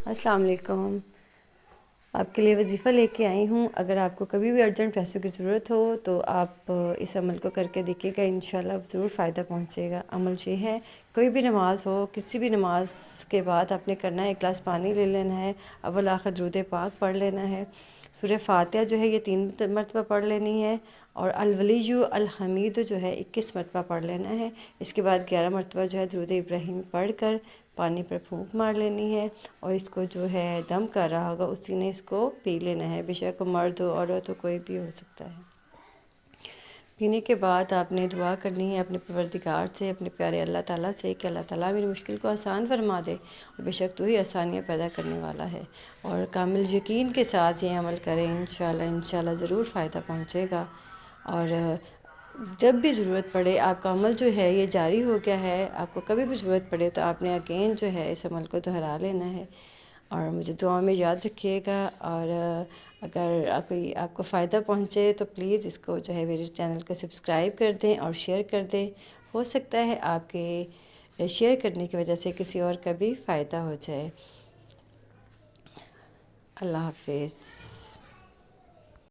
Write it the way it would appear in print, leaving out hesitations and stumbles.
السلام علیکم۔ آپ کے لیے وظیفہ لے کے آئی ہوں۔ اگر آپ کو کبھی بھی ارجنٹ پیسوں کی ضرورت ہو تو آپ اس عمل کو کر کے دیکھیے گا، انشاءاللہ ضرور فائدہ پہنچے گا۔ عمل یہ ہے، کوئی بھی نماز ہو، کسی بھی نماز کے بعد آپ نے کرنا ہے، ایک گلاس پانی لے لینا ہے، اول آخر درود پاک پڑھ لینا ہے، سورہ فاتحہ جو ہے یہ 3 مرتبہ پڑھ لینی ہے، اور الولی الحمید جو ہے 21 مرتبہ پڑھ لینا ہے۔ اس کے بعد 11 مرتبہ جو ہے درود ابراہیم پڑھ کر پانی پر پھونک مار لینی ہے، اور اس کو جو ہے دم کر رہا ہوگا اسی نے اس کو پی لینا ہے، بے شک مرد ہو عورت ہو کوئی بھی ہو سکتا ہے۔ پینے کے بعد آپ نے دعا کرنی ہے اپنے پروردگار سے، اپنے پیارے اللہ تعالیٰ سے کہ اللہ تعالیٰ میری مشکل کو آسان فرما دے، اور بے شک تو ہی آسانیاں پیدا کرنے والا ہے، اور کامل یقین کے ساتھ یہ عمل کریں، انشاءاللہ ضرور فائدہ پہنچے گا۔ اور جب بھی ضرورت پڑے، آپ کا عمل جو ہے یہ جاری ہو گیا ہے، آپ کو کبھی بھی ضرورت پڑے تو آپ نے اگین جو ہے اس عمل کو دہرا لینا ہے، اور مجھے دعا میں یاد رکھیے گا۔ اور اگر آپ کو فائدہ پہنچے تو پلیز اس کو جو ہے میرے چینل کو سبسکرائب کر دیں اور شیئر کر دیں، ہو سکتا ہے آپ کے شیئر کرنے کی وجہ سے کسی اور کا بھی فائدہ ہو جائے۔ اللہ حافظ۔